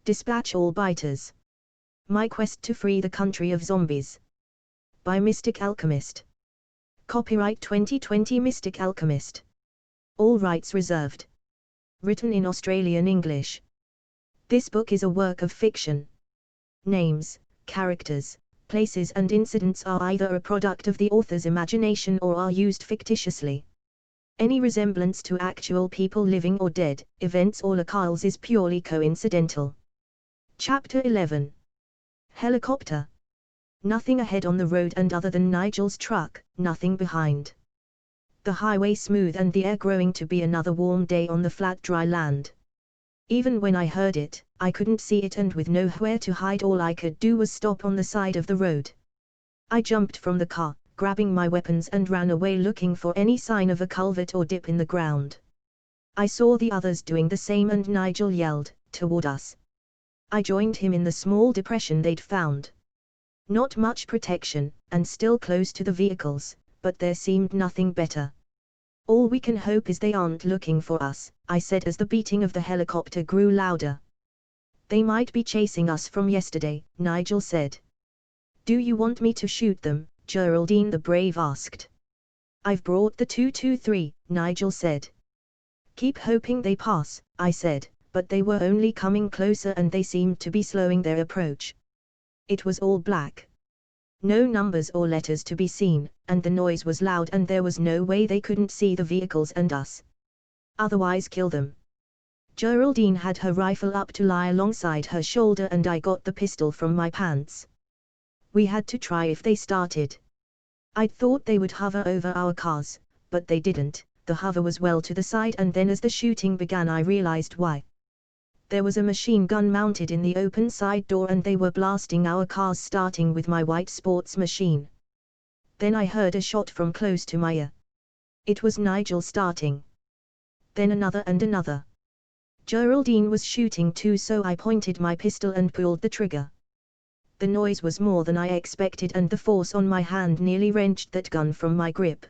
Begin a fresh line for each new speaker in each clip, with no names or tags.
Dispatch all biters. My quest to free the country of zombies. By Mystic Alchemist. Copyright 2020 Mystic Alchemist. All rights reserved. Written in Australian English. This book is a work of fiction. Names, characters, places and incidents are either a product of the author's imagination or are used fictitiously. Any resemblance to actual people living or dead, events or locales is purely coincidental. Chapter 11. Helicopter. Nothing ahead on the road and other than Nigel's truck, nothing behind. The highway smooth and the air growing to be another warm day on the flat dry land. Even when I heard it, I couldn't see it, and with nowhere to hide all I could do was stop on the side of the road. I jumped from the car, grabbing my weapons, and ran away looking for any sign of a culvert or dip in the ground. I saw the others doing the same and Nigel yelled, "Toward us." I joined him in the small depression they'd found. Not much protection, and still close to the vehicles, but there seemed nothing better. "All we can hope is they aren't looking for us," I said as the beating of the helicopter grew louder. "They might be chasing us from yesterday," Nigel said. "Do you want me to shoot them?" Geraldine the Brave asked. "I've brought the 223, Nigel said. "Keep hoping they pass," I said, but they were only coming closer and they seemed to be slowing their approach. It was all black. No numbers or letters to be seen, and the noise was loud and there was no way they couldn't see the vehicles and us. "Otherwise kill them." Geraldine had her rifle up to lie alongside her shoulder and I got the pistol from my pants. We had to try if they started. I'd thought they would hover over our cars, but they didn't. The hover was well to the side, and then as the shooting began I realized why. There was a machine gun mounted in the open side door and they were blasting our cars, starting with my white sports machine. Then I heard a shot from close to my ear. It was Nigel starting. Then another and another. Geraldine was shooting too, so I pointed my pistol and pulled the trigger. The noise was more than I expected and the force on my hand nearly wrenched that gun from my grip.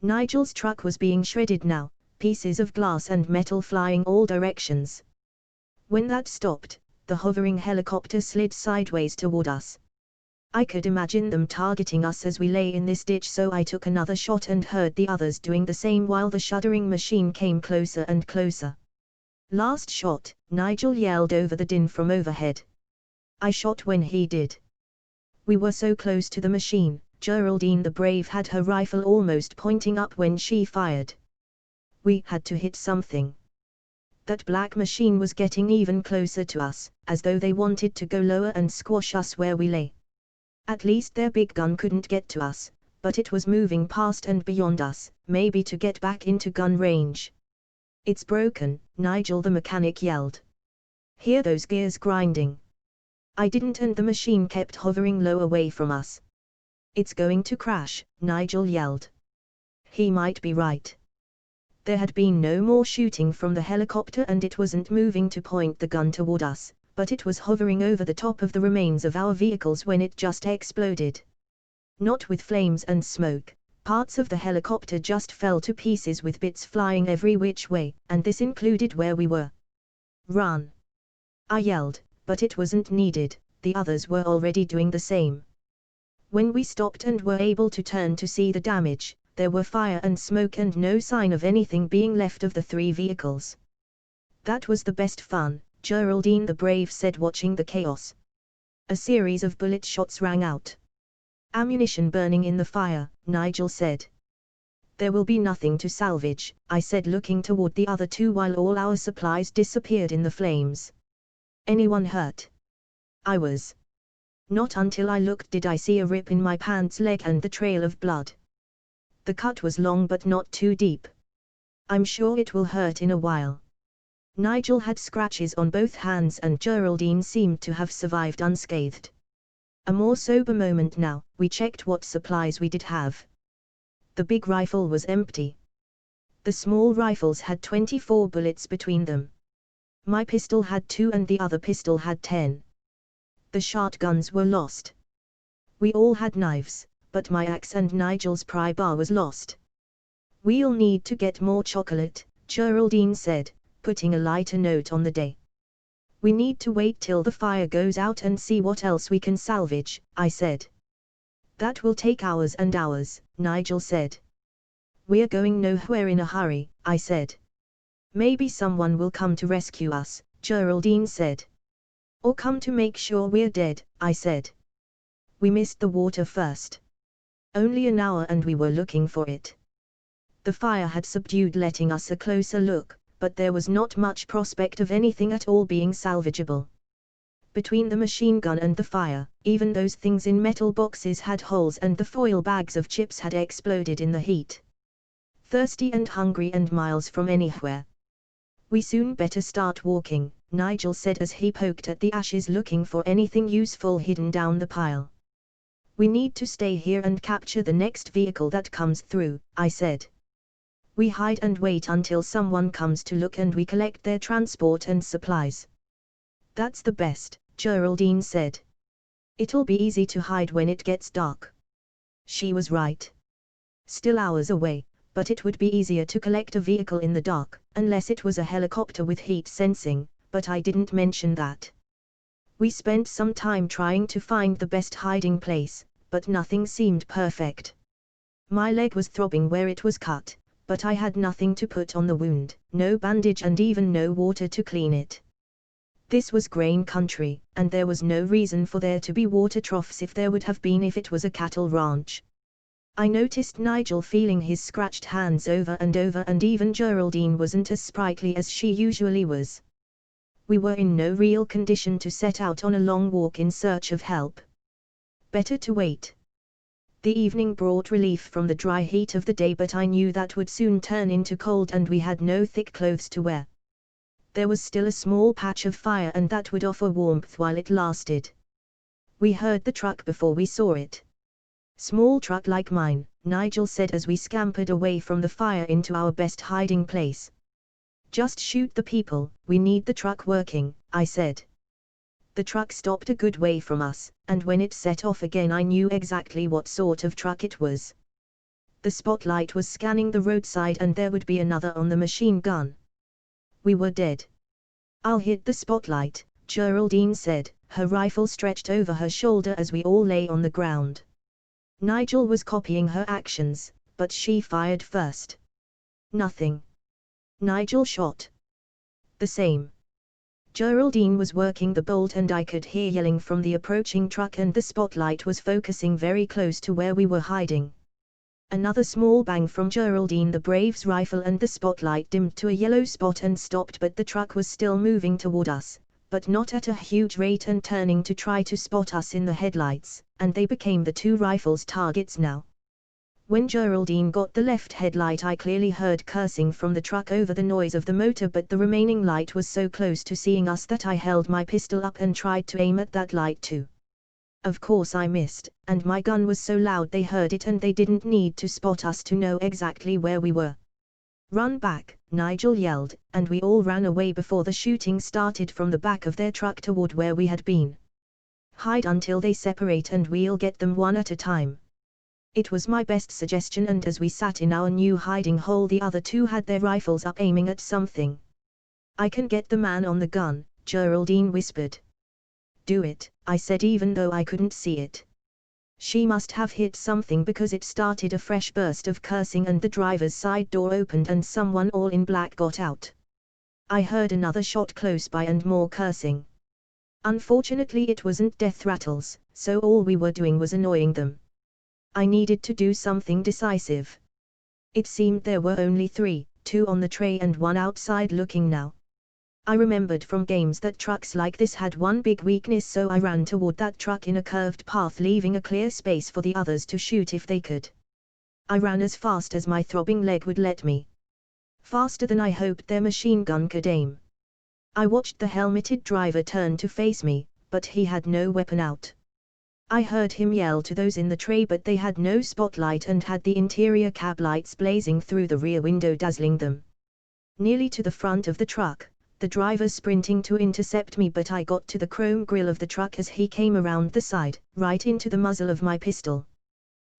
Nigel's truck was being shredded now, pieces of glass and metal flying all directions. When that stopped, the hovering helicopter slid sideways toward us. I could imagine them targeting us as we lay in this ditch, so I took another shot and heard the others doing the same while the shuddering machine came closer and closer. "Last shot," Nigel yelled over the din from overhead. I shot when he did. We were so close to the machine, Geraldine the Brave had her rifle almost pointing up when she fired. We had to hit something. That black machine was getting even closer to us, as though they wanted to go lower and squash us where we lay. At least their big gun couldn't get to us, but it was moving past and beyond us, maybe to get back into gun range. "It's broken," Nigel the mechanic yelled. "Hear those gears grinding?" I didn't, and the machine kept hovering low away from us. "It's going to crash," Nigel yelled. He might be right. There had been no more shooting from the helicopter and it wasn't moving to point the gun toward us, but it was hovering over the top of the remains of our vehicles when it just exploded. Not with flames and smoke, parts of the helicopter just fell to pieces with bits flying every which way, and this included where we were. "Run!" I yelled, but it wasn't needed, the others were already doing the same. When we stopped and were able to turn to see the damage, there were fire and smoke and no sign of anything being left of the 3 vehicles. "That was the best fun," Geraldine the Brave said, watching the chaos. A series of bullet shots rang out. "Ammunition burning in the fire," Nigel said. "There will be nothing to salvage," I said, looking toward the other 2 while all our supplies disappeared in the flames. "Anyone hurt?" I was. Not until I looked did I see a rip in my pants leg and the trail of blood. The cut was long but not too deep. "I'm sure it will hurt in a while." Nigel had scratches on both hands and Geraldine seemed to have survived unscathed. A more sober moment now, we checked what supplies we did have. The big rifle was empty. The small rifles had 24 bullets between them. My pistol had 2 and the other pistol had 10. The shotguns were lost. We all had knives, but my axe and Nigel's pry bar was lost. "We'll need to get more chocolate," Geraldine said, putting a lighter note on the day. We need to wait till the fire goes out and see what else we can salvage, I said. That will take hours and hours, Nigel said. We're going nowhere in a hurry, I said. Maybe someone will come to rescue us, Geraldine said. Or come to make sure we're dead, I said. We missed the water first. Only an hour and we were looking for it. The fire had subdued, letting us a closer look, but there was not much prospect of anything at all being salvageable. Between the machine gun and the fire, even those things in metal boxes had holes and the foil bags of chips had exploded in the heat. Thirsty and hungry and miles from anywhere. We soon better start walking, Nigel said as he poked at the ashes looking for anything useful hidden down the pile. We need to stay here and capture the next vehicle that comes through, I said. We hide and wait until someone comes to look and we collect their transport and supplies. That's the best, Geraldine said. It'll be easy to hide when it gets dark. She was right. Still hours away, but it would be easier to collect a vehicle in the dark, unless it was a helicopter with heat sensing, but I didn't mention that. We spent some time trying to find the best hiding place, but nothing seemed perfect. My leg was throbbing where it was cut, but I had nothing to put on the wound, no bandage and even no water to clean it. This was grain country, and there was no reason for there to be water troughs if there would have been if it was a cattle ranch. I noticed Nigel feeling his scratched hands over and even Geraldine wasn't as sprightly as she usually was. We were in no real condition to set out on a long walk in search of help. Better to wait. The evening brought relief from the dry heat of the day, but I knew that would soon turn into cold and we had no thick clothes to wear. There was still a small patch of fire and that would offer warmth while it lasted. We heard the truck before we saw it. Small truck like mine, Nigel said as we scampered away from the fire into our best hiding place. Just shoot the people, we need the truck working, I said. The truck stopped a good way from us, and when it set off again I knew exactly what sort of truck it was. The spotlight was scanning the roadside and there would be another on the machine gun. We were dead. I'll hit the spotlight, Geraldine said, her rifle stretched over her shoulder as we all lay on the ground. Nigel was copying her actions, but she fired first. Nothing. Nigel shot. The same. Geraldine was working the bolt and I could hear yelling from the approaching truck and the spotlight was focusing very close to where we were hiding. Another small bang from Geraldine, the Brave's rifle, and the spotlight dimmed to a yellow spot and stopped, but the truck was still moving toward us, but not at a huge rate and turning to try to spot us in the headlights, and they became the two rifles' targets now. When Geraldine got the left headlight I clearly heard cursing from the truck over the noise of the motor, but the remaining light was so close to seeing us that I held my pistol up and tried to aim at that light too. Of course I missed, and my gun was so loud they heard it and they didn't need to spot us to know exactly where we were. Run back, Nigel yelled, and we all ran away before the shooting started from the back of their truck toward where we had been. Hide until they separate and we'll get them one at a time. It was my best suggestion, and as we sat in our new hiding hole the other two had their rifles up aiming at something. I can get the man on the gun, Geraldine whispered. Do it, I said even though I couldn't see it. She must have hit something because it started a fresh burst of cursing and the driver's side door opened and someone all in black got out. I heard another shot close by and more cursing. Unfortunately it wasn't death rattles, so all we were doing was annoying them. I needed to do something decisive. It seemed there were only three, two on the tray and one outside looking now. I remembered from games that trucks like this had one big weakness, so I ran toward that truck in a curved path, leaving a clear space for the others to shoot if they could. I ran as fast as my throbbing leg would let me. Faster than I hoped their machine gun could aim. I watched the helmeted driver turn to face me, but he had no weapon out. I heard him yell to those in the tray, but they had no spotlight and had the interior cab lights blazing through the rear window dazzling them. Nearly to the front of the truck, the driver sprinting to intercept me, but I got to the chrome grille of the truck as he came around the side, right into the muzzle of my pistol.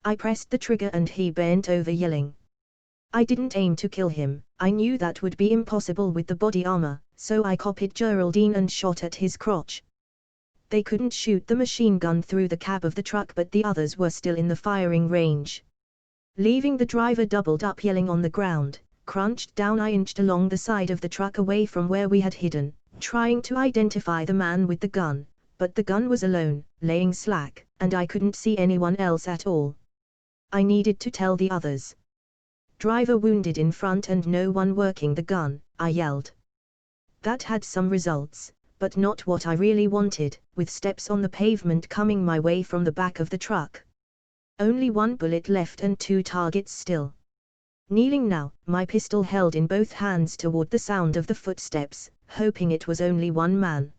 I pressed the trigger and he bent over yelling. I didn't aim to kill him, I knew that would be impossible with the body armor, so I copied Geraldine and shot at his crotch. They couldn't shoot the machine gun through the cab of the truck, but the others were still in the firing range. Leaving the driver doubled up yelling on the ground, crunched down, I inched along the side of the truck away from where we had hidden, trying to identify the man with the gun, but the gun was alone, laying slack, and I couldn't see anyone else at all. I needed to tell the others. Driver wounded in front and no one working the gun, I yelled. That had some results, but not what I really wanted, with steps on the pavement coming my way from the back of the truck. Only one bullet left and 2 targets still. Kneeling now, my pistol held in both hands toward the sound of the footsteps, hoping it was only one man.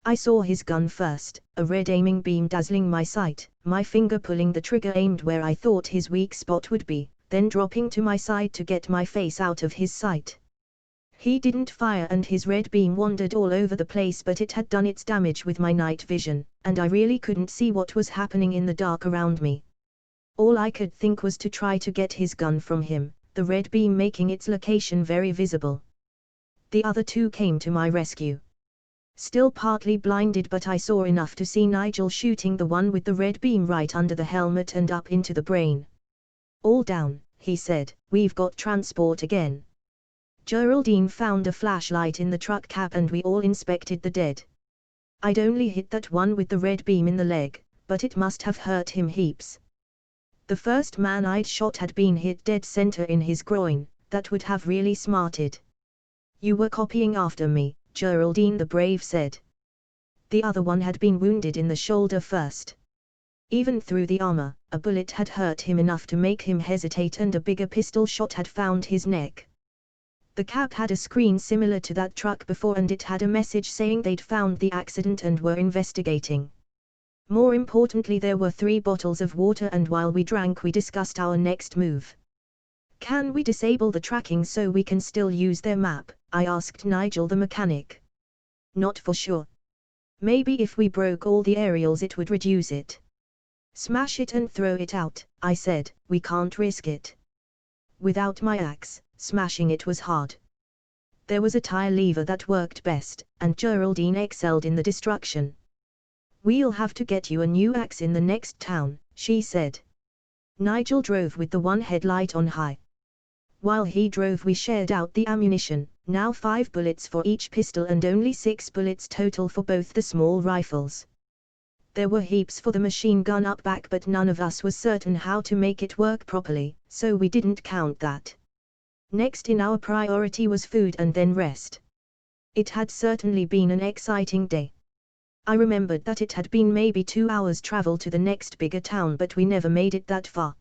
I saw his gun first, a red aiming beam dazzling my sight, my finger pulling the trigger aimed where I thought his weak spot would be, then dropping to my side to get my face out of his sight. He didn't fire and his red beam wandered all over the place, but it had done its damage with my night vision, and I really couldn't see what was happening in the dark around me. All I could think was to try to get his gun from him, the red beam making its location very visible. The other 2 came to my rescue. Still partly blinded, but I saw enough to see Nigel shooting the one with the red beam right under the helmet and up into the brain. "All down," he said, "we've got transport again." Geraldine found a flashlight in the truck cab and we all inspected the dead. I'd only hit that one with the red beam in the leg, but it must have hurt him heaps. The first man I'd shot had been hit dead center in his groin, that would have really smarted. "You were copying after me," Geraldine the Brave said. The other one had been wounded in the shoulder first. Even through the armor, a bullet had hurt him enough to make him hesitate and a bigger pistol shot had found his neck. The cab had a screen similar to that truck before and it had a message saying they'd found the accident and were investigating. More importantly, there were 3 bottles of water and while we drank we discussed our next move. "Can we disable the tracking so we can still use their map?" I asked Nigel the mechanic. "Not for sure. Maybe if we broke all the aerials it would reduce it." "Smash it and throw it out," I said, "we can't risk it." Without my axe, smashing it was hard. There was a tire lever that worked best, and Geraldine excelled in the destruction. "We'll have to get you a new axe in the next town," she said. Nigel drove with the one headlight on high. While he drove we shared out the ammunition, now 5 bullets for each pistol and only 6 bullets total for both the small rifles. There were heaps for the machine gun up back, but none of us was certain how to make it work properly, so we didn't count that. Next in our priority was food and then rest. It had certainly been an exciting day. I remembered that it had been maybe 2 hours travel to the next bigger town, but we never made it that far.